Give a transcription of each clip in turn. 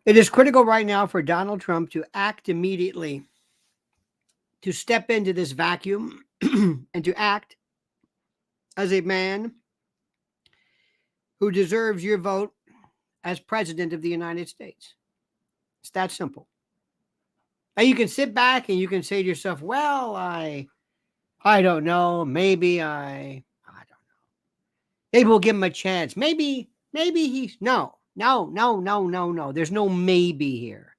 It is critical right now for Donald Trump to act immediately, to step into this vacuum and to act as a man who deserves your vote as president of the United States. It's that simple. Now you can sit back and you can say to yourself, well, I don't know, maybe I don't know. Maybe we'll give him a chance. Maybe he's no. There's no maybe here.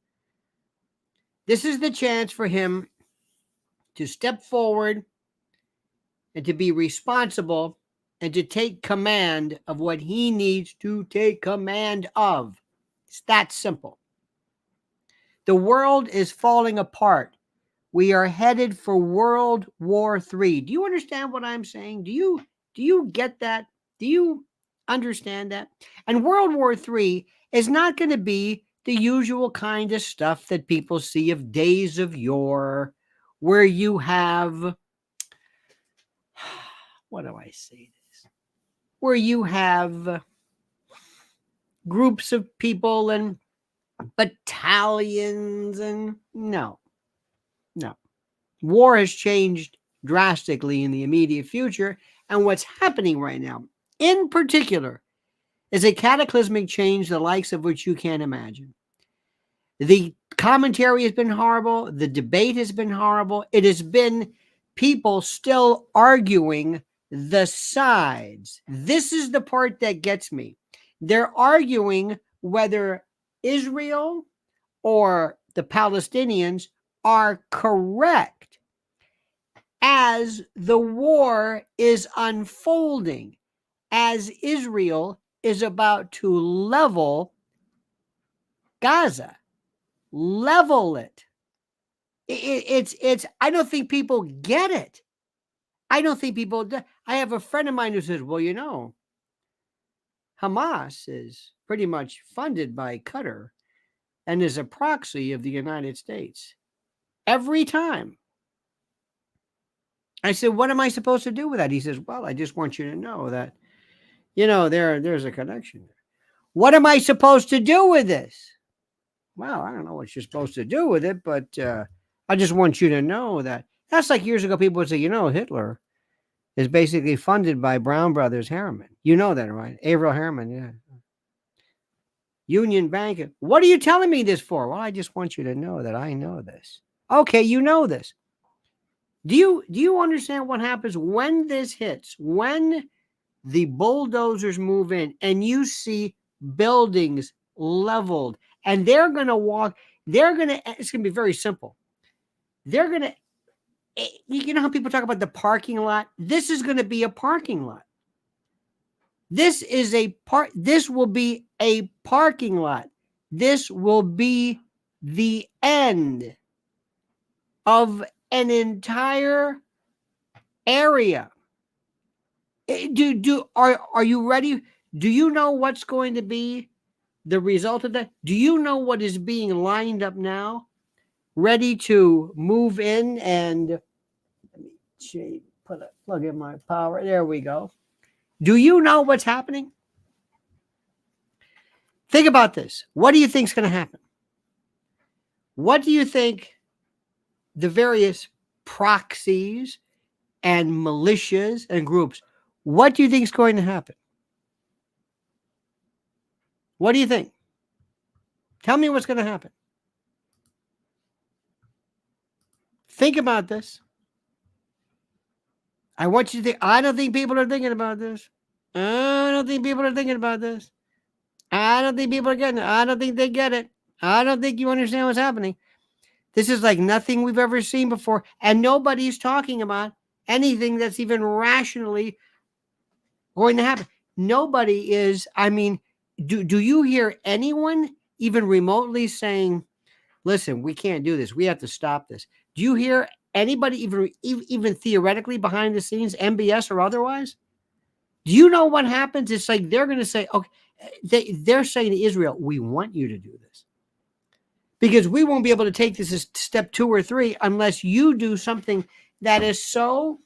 This is the chance for him to step forward and to be responsible and to take command of what he needs to take command of. It's that simple. The world is falling apart. We are headed for World War III. Do you understand what I'm saying? Do you get that? Do you understand that? And World War III is not going to be the usual kind of stuff that people see of days of yore, where you have, what do I say this? Where you have groups of people and battalions and no. War has changed drastically in the immediate future, and what's happening right now, in particular, is a cataclysmic change the likes of which you can't imagine. The commentary has been horrible. The debate has been horrible. It has been people still arguing the sides. This is the part that gets me. They're arguing whether Israel or the Palestinians are correct as the war is unfolding, as Israel is about to level Gaza, level it. It's I don't think people get it. I don't think people do. I have a friend of mine who says, well, you know, Hamas is pretty much funded by Qatar and is a proxy of the United States. Every time. I said, what am I supposed to do with that? He says, well, I just want you to know that, you know, there's a connection there. What am I supposed to do with this? Well, I don't know what you're supposed to do with it, but I just want you to know that. That's like years ago, people would say, you know, Hitler is basically funded by Brown Brothers Harriman. You know that, right? Averell Harriman, yeah. Union Bank. What are you telling me this for? Well, I just want you to know that I know this. Okay, you know this. Do you understand what happens when this hits? When the bulldozers move in and you see buildings leveled and they're going to walk, it's going to be very simple. They're going to, you know how people talk about the parking lot? This is going to be a parking lot. This will be a parking lot. This will be the end of an entire area. Are you ready? Do you know what's going to be the result of that? Do you know what is being lined up now, ready to move in? And let me plug in my power. There we go. Do you know what's happening? Think about this. What do you think is going to happen? What do you think the various proxies and militias and groups, what do you think is going to happen? What do you think? Tell me what's going to happen. Think about this. I want you to think. I don't think people are thinking about this. I don't think people are thinking about this. I don't think people are getting it. I don't think they get it. I don't think you understand what's happening. This is like nothing we've ever seen before. And nobody's talking about anything that's even rationally going to happen. Nobody is, I mean, do you hear anyone even remotely saying, listen, we can't do this. We have to stop this. Do you hear anybody even theoretically behind the scenes, MBS or otherwise? Do you know what happens? It's like they're going to say, okay, they're saying to Israel, we want you to do this. Because we won't be able to take this as step 2 or 3 unless you do something that is so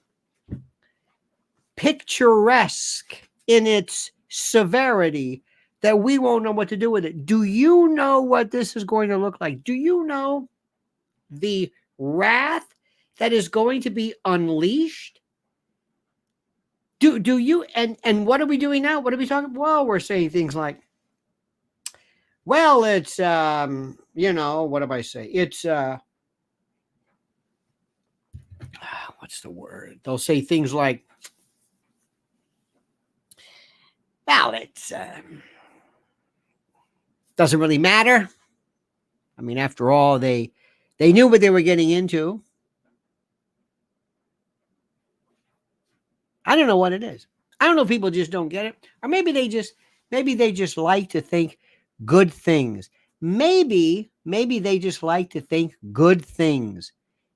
picturesque in its severity that we won't know what to do with it. Do you know what this is going to look like? Do you know the wrath that is going to be unleashed? Do you, and what are we doing now? What are we talking? Well, we're saying things like, well, it's what do I say? It's what's the word? They'll say things like, well, it's doesn't really matter. I mean, after all, they knew what they were getting into. I don't know what it is. I don't know if people just don't get it, or maybe they just like to think good things. Maybe they just like to think good things.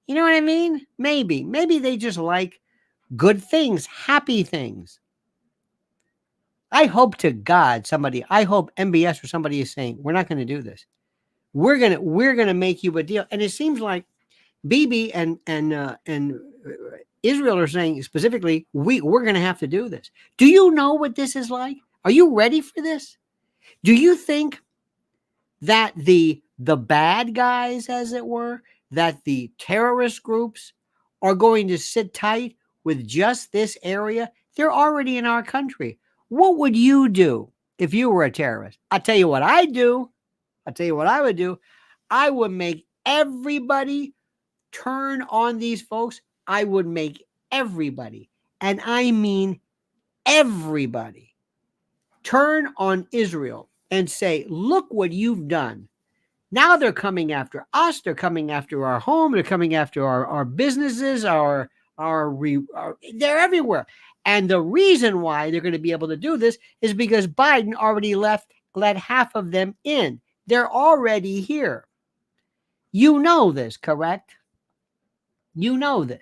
You know what I mean? Maybe they just like good things, happy things. I hope to God I hope MBS or somebody is saying, we're not going to do this. We're going to make you a deal. And it seems like Bibi and Israel are saying specifically, we're going to have to do this. Do you know what this is like? Are you ready for this? Do you think that the bad guys, as it were, that the terrorist groups are going to sit tight with just this area? They're already in our country. What would you do if you were a terrorist? I'll tell you what I'd do. I'll tell you what I would do. I would make everybody turn on these folks. I would make everybody, and I mean everybody, turn on Israel and say, look what you've done. Now they're coming after us. They're coming after our home. They're coming after our businesses, they're everywhere. And the reason why they're going to be able to do this is because Biden already let half of them in. They're already here. You know this, correct? You know this.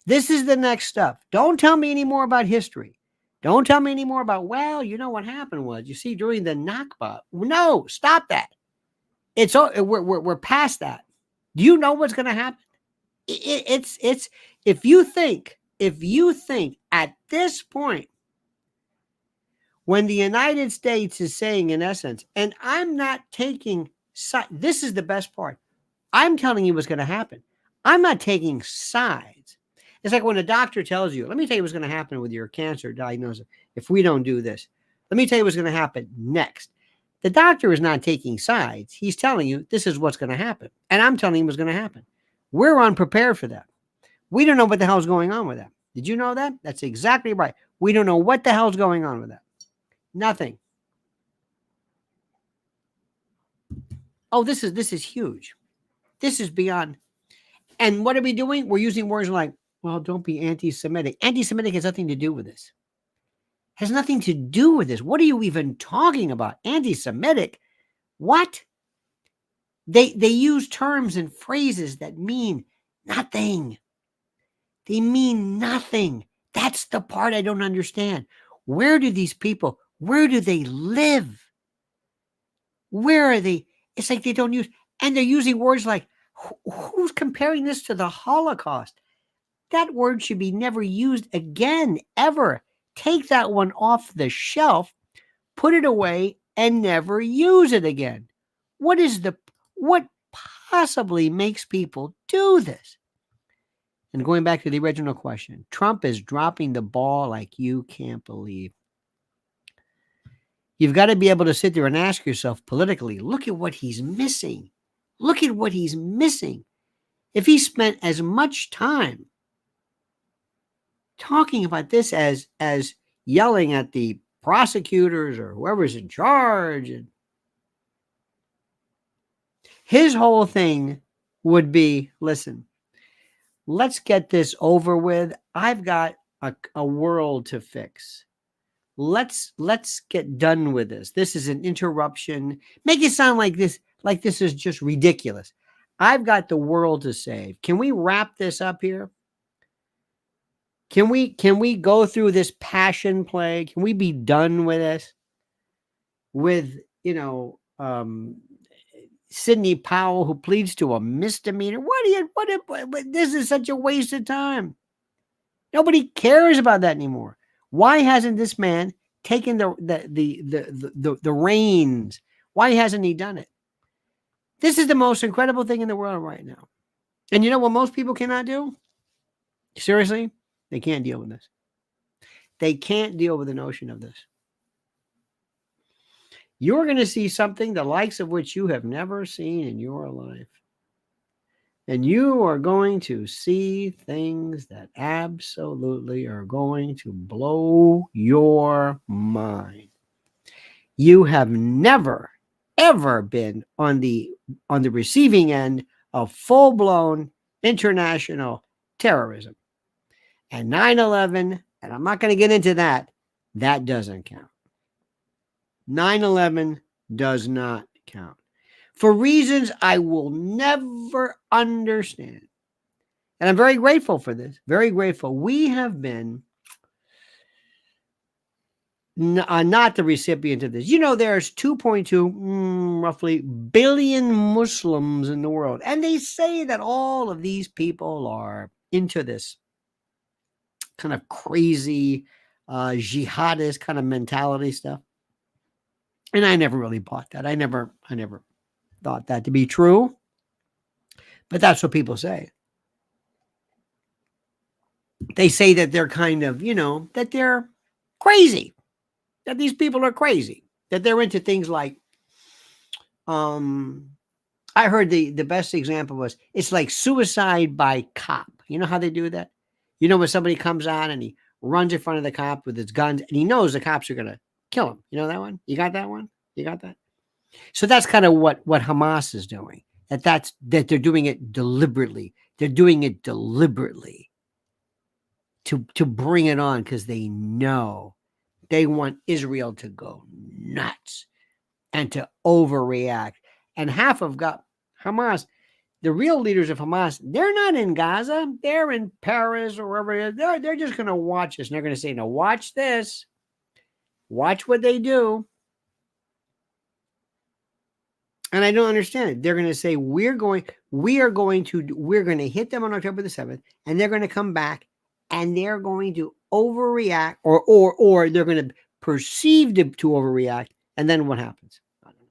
This is the next stuff. Don't tell me any more about history. Don't tell me any more about, well, you know what happened was, you see, during the Nakba. No, stop that. We're past that. Do you know what's going to happen? It's if you think at this point, when the United States is saying, in essence, and I'm not taking, this is the best part. I'm telling you what's going to happen. I'm not taking sides. It's like when a doctor tells you, let me tell you what's going to happen with your cancer diagnosis if we don't do this. Let me tell you what's going to happen next. The doctor is not taking sides. He's telling you this is what's going to happen. And I'm telling you what's going to happen. We're unprepared for that. We don't know what the hell's going on with that. Did you know that? That's exactly right. We don't know what the hell's going on with that. Nothing. Oh, this is huge. This is beyond. And what are we doing? We're using words like, well, don't be anti-Semitic. Anti-Semitic has nothing to do with this. Has nothing to do with this. What are you even talking about? Anti-Semitic? What? They use terms and phrases that mean nothing. They mean nothing. That's the part I don't understand. Where do these people, where do they live? Where are they? It's like they don't use, and they're using words like, who's comparing this to the Holocaust? That word should be never used again, ever. Take that one off the shelf, put it away, and never use it again. What possibly makes people do this? And going back to the original question, Trump is dropping the ball like you can't believe. You've got to be able to sit there and ask yourself politically, look at what he's missing. Look at what he's missing. If he spent as much time talking about this as yelling at the prosecutors or whoever's in charge, and his whole thing would be, listen, let's get this over with. I've got a world to fix. Let's get done with this. This is an interruption. Make it sound like this is just ridiculous. I've got the world to save. Can we wrap this up here? Can we go through this passion play? Can we be done with this? With, Sidney Powell, who pleads to a misdemeanor. What this is such a waste of time. Nobody cares about that anymore. Why hasn't this man taken the reins. Why hasn't he done it? This is the most incredible thing in the world right now. And you know what most people cannot do? Seriously, they can't deal with this. They can't deal with the notion of this. You're going to see something the likes of which you have never seen in your life. And you are going to see things that absolutely are going to blow your mind. You have never, ever been on the receiving end of full-blown international terrorism. And 9/11, and I'm not going to get into that, that doesn't count. 9/11 does not count. For reasons I will never understand. And I'm very grateful for this. Very grateful. We have been not the recipient of this. You know, there's 2.2 roughly billion Muslims in the world. And they say that all of these people are into this kind of crazy jihadist kind of mentality stuff. And I never really bought that. I never thought that to be true. But that's what people say. They say that they're kind of, that they're crazy. That these people are crazy. That they're into things like, I heard the best example was, it's like suicide by cop. You know how they do that? You know when somebody comes on and he runs in front of the cop with his guns and he knows the cops are going to kill him. You know that one? You got that one? You got that? So that's kind of what Hamas is doing. That they're doing it deliberately. They're doing it deliberately to bring it on because they know they want Israel to go nuts and to overreact. And half of Hamas, the real leaders of Hamas, they're not in Gaza. They're in Paris or wherever. They're just going to watch this. And they're going to say, no, watch this. Watch what they do. And I don't understand it. They're going to say, we're going to hit them on October the 7th, and they're going to come back and they're going to overreact or they're going to perceive to overreact. And then what happens? I don't know.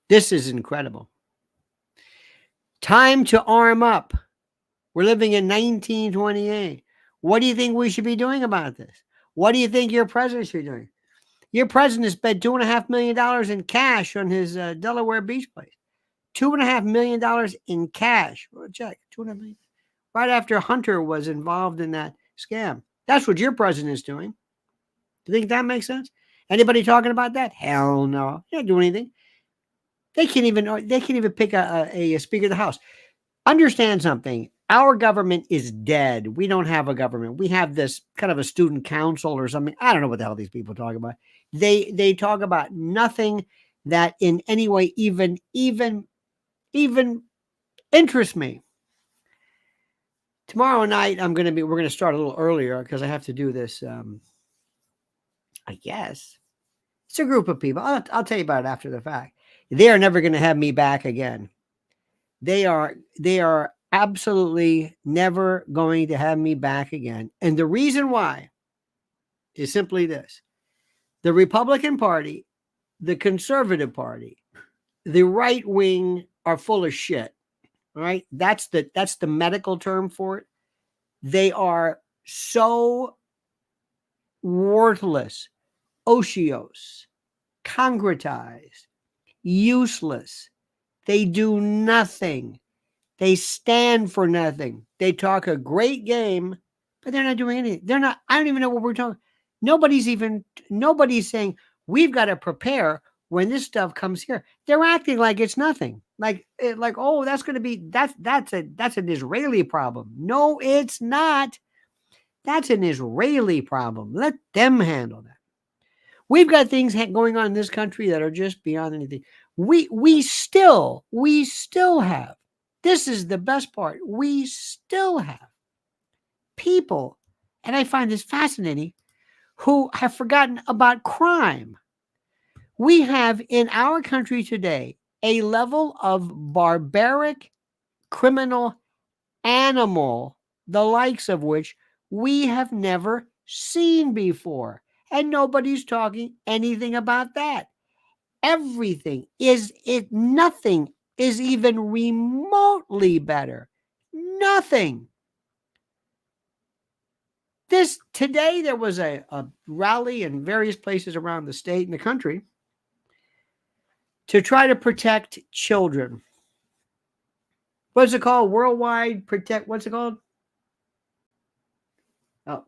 This is incredible. Time to arm up. We're living in 1928. What do you think we should be doing about this? What do you think your president should be doing? Your president spent $2.5 million in cash on his Delaware beach place. $2.5 million in cash. Check, $2.5 million. Right after Hunter was involved in that scam. That's what your president is doing. Do you think that makes sense? Anybody talking about that? Hell no. They don't do anything. They can't even pick a Speaker of the House. Understand something. Our government is dead. We don't have a government. We have this kind of a student council or something. I don't know what the hell these people talk about. They talk about nothing that in any way even interests me. Tomorrow night we're going to start a little earlier because I have to do this. I guess it's a group of people. I'll tell you about it after the fact. They are never going to have me back again. They are absolutely never going to have me back again. And the reason why is simply this. The Republican Party, the Conservative Party, the right wing are full of shit. Right? That's the medical term for it. They are so worthless, otiose, concretized, useless. They do nothing. They stand for nothing. They talk a great game, but they're not doing anything. I don't even know what we're talking. Nobody's saying we've got to prepare when this stuff comes here. They're acting like it's nothing. Like, oh, that's an Israeli problem. No, it's not. That's an Israeli problem. Let them handle that. We've got things going on in this country that are just beyond anything. We still have. This is the best part. We still have people, and I find this fascinating, who have forgotten about crime. We have in our country today a level of barbaric criminal animal, the likes of which we have never seen before. And nobody's talking anything about that. Everything nothing is even remotely better. Nothing. Today there was a rally in various places around the state and the country to try to protect children. What's it called? What's it called? Oh,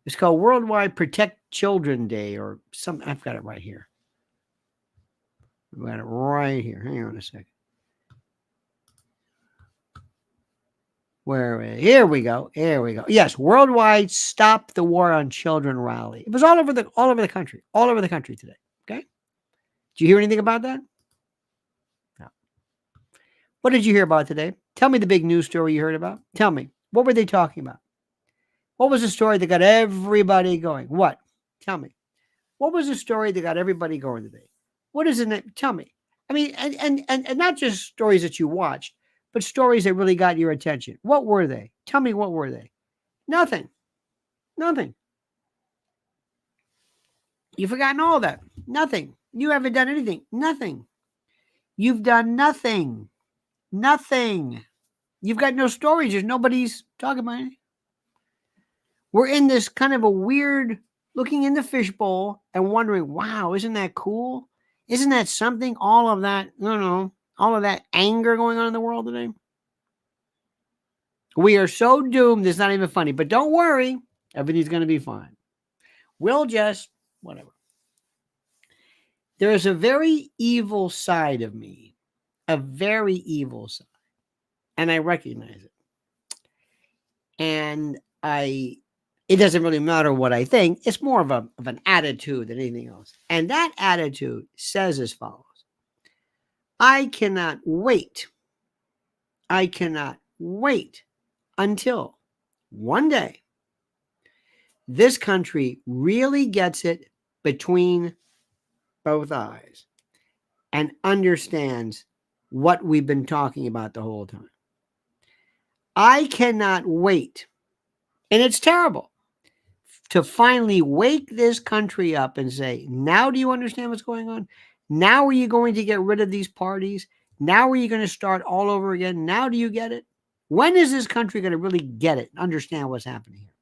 it's called Worldwide Protect Children Day or something. I've got it right here. I've got it right here. Hang on a second. Here we go. Yes, Worldwide Stop the War on Children rally. It was all over the country. All over the country today. Okay. Did you hear anything about that? No. What did you hear about today? Tell me the big news story you heard about. Tell me. What were they talking about? What was the story that got everybody going? What? Tell me. What was the story that got everybody going today? What is it? Tell me. I mean, and not just stories that you watched, but stories that really got your attention. What were they? Tell me, what were they? Nothing. You've forgotten all that. Nothing. You haven't done anything. Nothing. You've done nothing. You've got no stories. There's nobody's talking about it. We're in this kind of a weird looking in the fishbowl and wondering, wow, isn't that cool? Isn't that something? All of that, all of that anger going on in the world today. We are so doomed, it's not even funny. But don't worry, everything's going to be fine. We'll just, whatever. There is a very evil side of me, a very evil side. And I recognize it. And it doesn't really matter what I think. It's more of an attitude than anything else. And that attitude says as follows. I cannot wait until one day this country really gets it between both eyes and understands what we've been talking about the whole time. I cannot wait, and it's terrible, to finally wake this country up and say, now do you understand what's going on? Now are you going to get rid of these parties? Now are you going to start all over again? Now do you get it? When is this country going to really get it and understand what's happening here?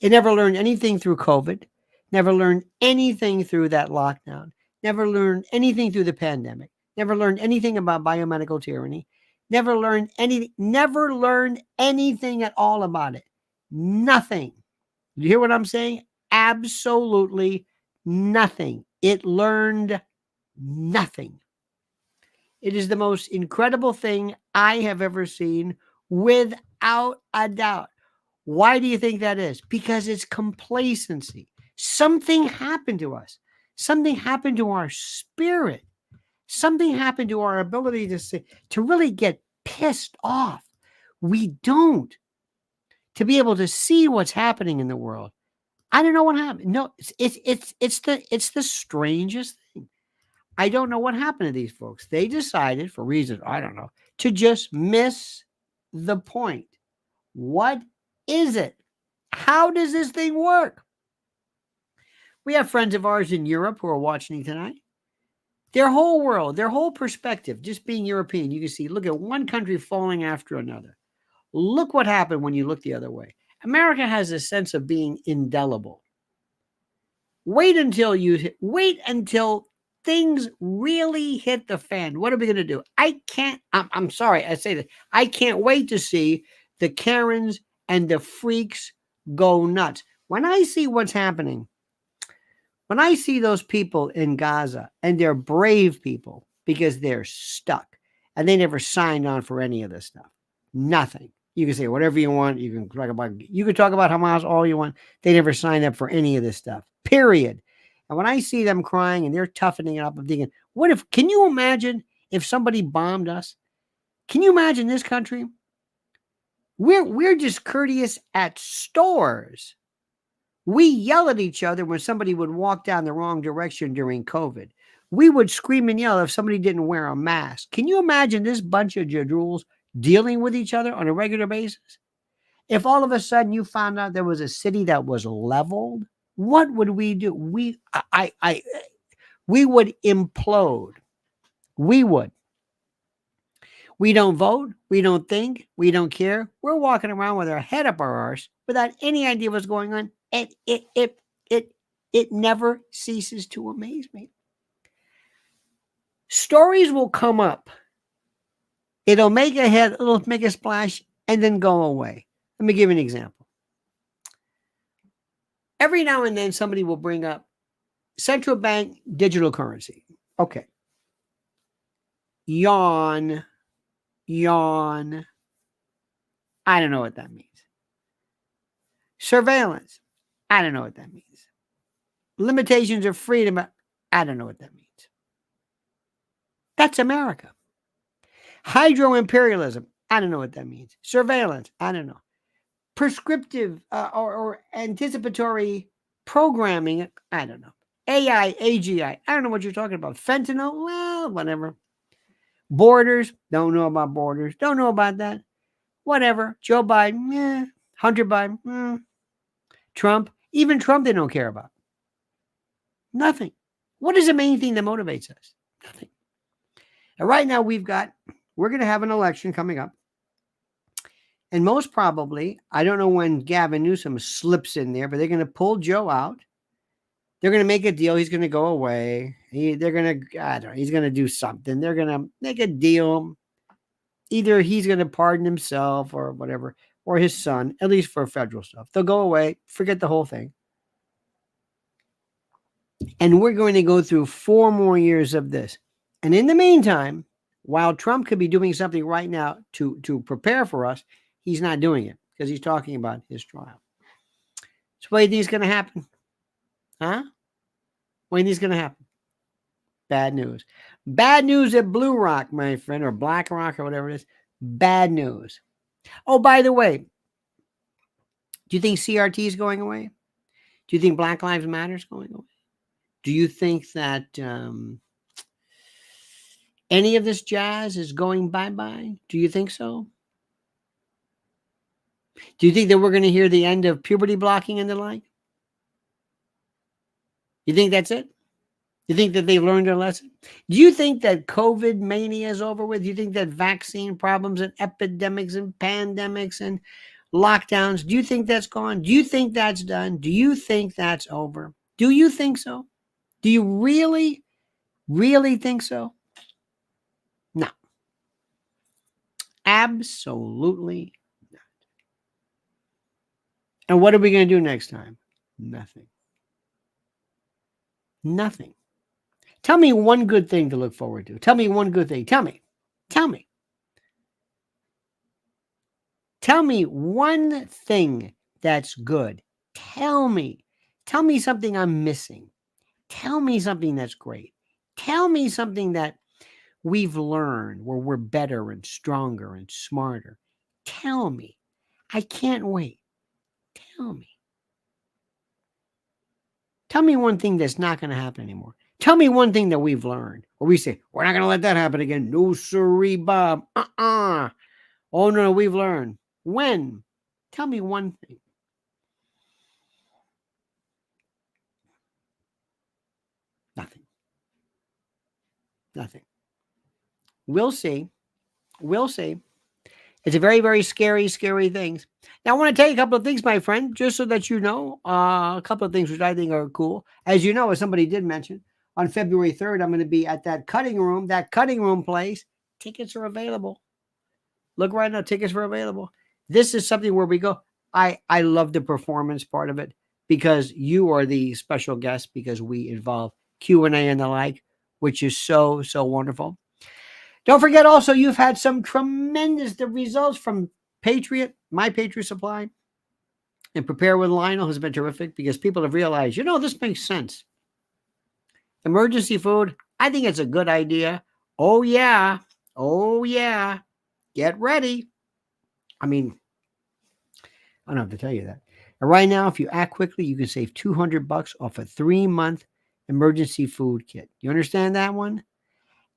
It never learned anything through COVID, never learned anything through that lockdown, never learned anything through the pandemic, never learned anything about biomedical tyranny, never learned anything at all about it. Nothing. You hear what I'm saying? Absolutely nothing. It learned nothing. It is the most incredible thing I have ever seen, without a doubt. Why do you think that is? Because it's complacency. Something happened to us. Something happened to our spirit. Something happened to our ability to really get pissed off. We don't. To be able to see what's happening in the world. I don't know what happened. No, it's the strangest thing. I don't know what happened to these folks. They decided, for reasons I don't know, to just miss the point. What is it? How does this thing work? We have friends of ours in Europe who are watching tonight. Their whole world, their whole perspective, just being European, you can see, look at one country falling after another. Look what happened when you look the other way. America has a sense of being indelible. Wait until things really hit the fan. What are we going to do? I'm sorry, I say that. I can't wait to see the Karens and the freaks go nuts. When I see what's happening, when I see those people in Gaza, and they're brave people because they're stuck and they never signed on for any of this stuff. Nothing. You can say whatever you want. You can talk about Hamas all you want. They never signed up for any of this stuff. Period. And when I see them crying and they're toughening up, I'm thinking, can you imagine if somebody bombed us? Can you imagine this country? We're just courteous at stores. We yell at each other when somebody would walk down the wrong direction during COVID. We would scream and yell if somebody didn't wear a mask. Can you imagine this bunch of jadruls dealing with each other on a regular basis? If all of a sudden you found out there was a city that was leveled, what would we do? We would implode. We would. We don't vote. We don't think. We don't care. We're walking around with our head up our arse without any idea what's going on. It never ceases to amaze me. Stories will come up. It'll make a splash, and then go away. Let me give you an example. Every now and then somebody will bring up central bank digital currency. Okay. Yawn. I don't know what that means. Surveillance. I don't know what that means. Limitations of freedom. I don't know what that means. That's America. Hydro-imperialism. I don't know what that means. Surveillance. I don't know. Prescriptive or anticipatory programming. I don't know. AI, AGI. I don't know what you're talking about. Fentanyl. Well, whatever. Borders. Don't know about borders. Don't know about that. Whatever. Joe Biden. Hunter Biden. Trump. Even Trump they don't care about. Nothing. What is the main thing that motivates us? Nothing. And right now we're going to have an election coming up. And most probably, I don't know when Gavin Newsom slips in there, but they're going to pull Joe out. They're going to make a deal. He's going to go away. He's going to do something. They're going to make a deal. Either he's going to pardon himself or whatever, or his son, at least for federal stuff. They'll go away, forget the whole thing. And we're going to go through 4 more years of this. And in the meantime, while Trump could be doing something right now to prepare for us, he's not doing it because he's talking about his trial. So what do you think is going to happen? Huh? What do you think is going to happen? Bad news. Bad news at Blue Rock, my friend, or Black Rock, or whatever it is. Bad news. Oh, by the way, do you think CRT is going away? Do you think Black Lives Matter is going away? Do you think that any of this jazz is going bye-bye? Do you think so? Do you think that we're going to hear the end of puberty blocking and the like? You think that's it? You think that they've learned their lesson? Do you think that COVID mania is over with? Do you think that vaccine problems and epidemics and pandemics and lockdowns, do you think that's gone? Do you think that's done? Do you think that's over? Do you think so? Do you really, really think so? No. Absolutely not. And what are we going to do next time? Nothing. Nothing. Tell me one good thing to look forward to. Tell me one good thing. Tell me. Tell me. Tell me one thing that's good. Tell me. Tell me something I'm missing. Tell me something that's great. Tell me something that we've learned where we're better and stronger and smarter. Tell me. I can't wait. Tell me. Tell me one thing that's not going to happen anymore. Tell me one thing that we've learned. Or we say, we're not going to let that happen again. No, sirree, Bob. Oh, no, we've learned. When? Tell me one thing. Nothing. Nothing. We'll see. We'll see. It's a very, very scary, scary things. Now, I want to tell you a couple of things, my friend, just so that you know, a couple of things which I think are cool. As you know, as somebody did mention, on February 3rd, I'm going to be at that cutting room place. Tickets are available. Look right now, tickets are available. This is something where we go. I love the performance part of it because you are the special guest because we involve Q&A and the like, which is so, so wonderful. Don't forget also, you've had some tremendous results from Patriot, My Patriot Supply, and Prepare with Lionel has been terrific because people have realized, this makes sense. Emergency food, I think it's a good idea. Oh, yeah. Oh, yeah. Get ready. I mean, I don't have to tell you that. And right now, if you act quickly, you can save $200 off a 3-month emergency food kit. You understand that one?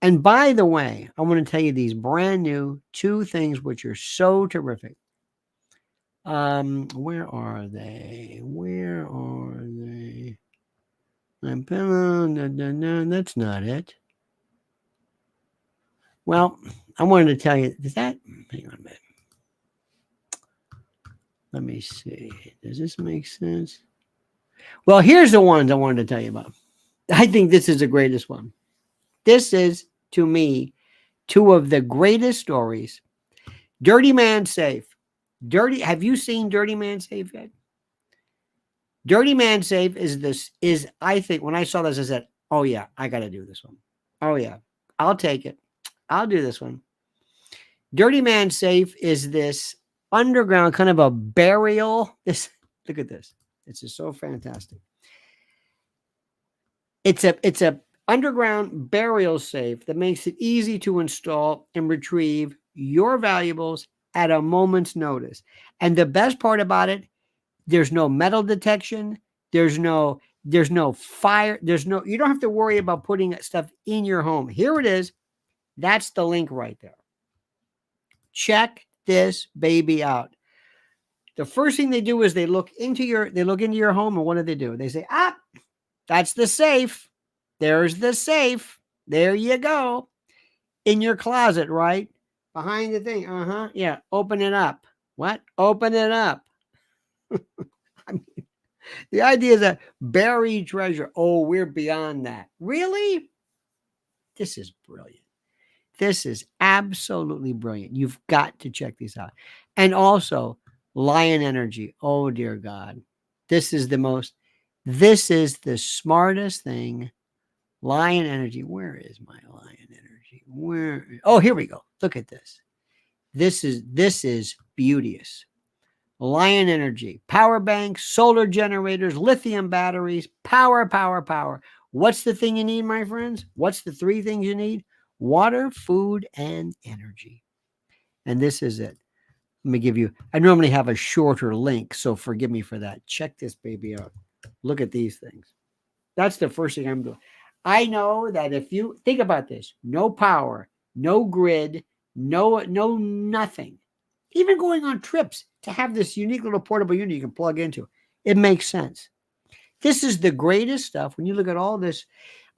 And by the way, I want to tell you these brand new 2 things which are so terrific. Where are they? Where are they? That's not it. Well, I wanted to tell you, does that, hang on a minute. Let me see. Does this make sense? Well, here's the ones I wanted to tell you about. I think this is the greatest one. This is, to me, two of the greatest stories. Dirty Man Safe. Have you seen Dirty Man Safe yet? Dirty Man Safe is I think when I saw this, I said, oh yeah, I got to do this one. Oh yeah, I'll take it. I'll do this one. Dirty Man Safe is this underground kind of a burial. Look at this. This is so fantastic. It's a underground burial safe that makes it easy to install and retrieve your valuables at a moment's notice. And the best part about it, there's no metal detection. There's no fire. You don't have to worry about putting stuff in your home. Here it is. That's the link right there. Check this baby out. The first thing they do is they look into your home, and what do? They say, that's the safe. There's the safe. There you go. In your closet, right? Behind the thing. Yeah. Open it up. What? Open it up. I mean, the idea is that buried treasure. Oh, we're beyond that. Really? This is brilliant. This is absolutely brilliant. You've got to check these out. And also, Lion Energy. Oh, dear God. This is the smartest thing. Lion Energy. Where is my Lion Energy? Oh, here we go. Look at this. This is beauteous. Lion Energy, power banks, solar generators, lithium batteries, power. What's the thing you need, my friends? What's the three things you need? Water, food, and energy. And this is it. Let me give you, I normally have a shorter link, so forgive me for that. Check this baby out. Look at these things. That's the first thing I'm doing. I know that if you think about this, no power, no grid, no nothing. Even going on trips to have this unique little portable unit you can plug into, it makes sense. This is the greatest stuff. When you look at all this,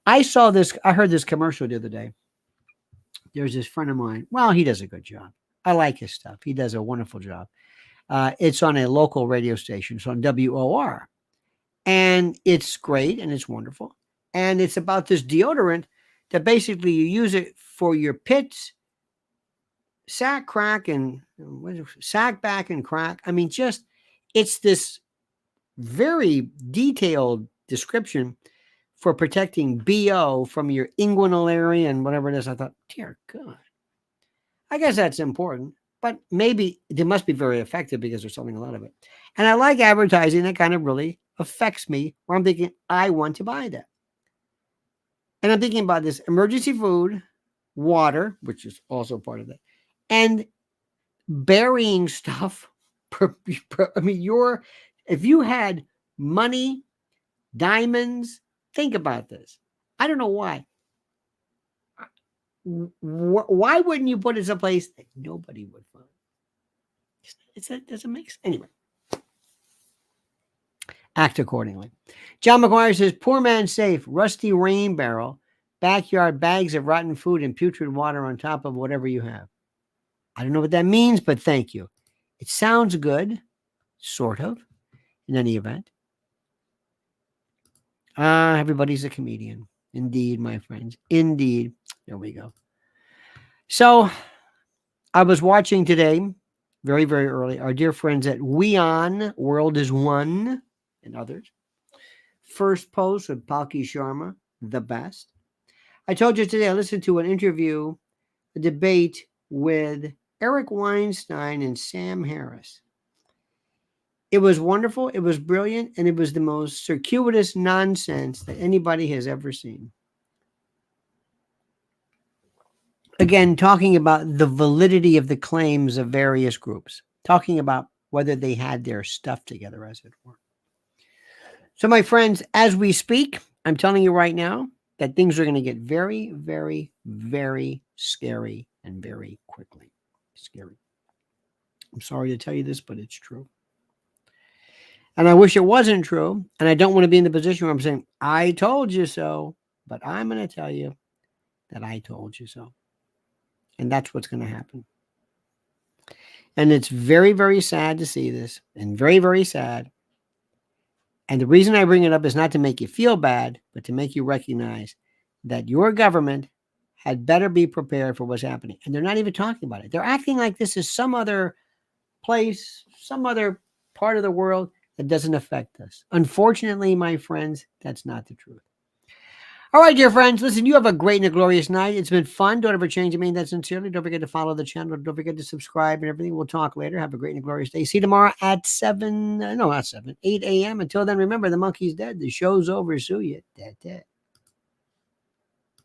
I heard this commercial the other day. There's this friend of mine. Well, he does a good job. I like his stuff. He does a wonderful job. It's on a local radio station. It's on WOR. And it's great and it's wonderful. And it's about this deodorant that basically you use it for your pits, sack back and crack. I mean, it's this very detailed description for protecting BO from your inguinal area and whatever it is. I thought, dear God, I guess that's important, but maybe it must be very effective because there's selling a lot of it. And I like advertising that kind of really affects me, where I'm thinking, I want to buy that. And I'm thinking about this emergency food, water, which is also part of it, and burying stuff. I mean, if you had money, diamonds, think about this. I don't know why. Why wouldn't you put it someplace that nobody would find? It doesn't make sense. Anyway, act accordingly. John McGuire says, poor man safe, rusty rain barrel, backyard bags of rotten food and putrid water on top of whatever you have. I don't know what that means, but thank you. It sounds good, sort of, in any event. Everybody's a comedian. Indeed, my friends. Indeed. There we go. So I was watching today, very, very early, our dear friends at Weon, World is One, and others. First post with Palki Sharma, the best. I told you today I listened to an interview, a debate with Eric Weinstein and Sam Harris. It was wonderful, it was brilliant, and it was the most circuitous nonsense that anybody has ever seen. Again, talking about the validity of the claims of various groups, talking about whether they had their stuff together, as it were. So, my friends, as we speak, I'm telling you right now that things are going to get very, very, very scary and very quickly. Scary. I'm sorry to tell you this, but it's true. And I wish it wasn't true. And I don't want to be in the position where I'm saying, I told you so. But I'm going to tell you that I told you so. And that's what's going to happen. And it's very, very sad to see this, and very, very sad. And the reason I bring it up is not to make you feel bad, but to make you recognize that your government had better be prepared for what's happening. And they're not even talking about it. They're acting like this is some other place, some other part of the world that doesn't affect us. Unfortunately, my friends, that's not the truth. All right, dear friends, listen, you have a great and a glorious night. It's been fun. Don't ever change. I mean that sincerely. Don't forget to follow the channel. Don't forget to subscribe and everything. We'll talk later. Have a great and a glorious day. See you tomorrow at 8 a.m. Until then, remember, the monkey's dead. The show's over. Sue you. Dead.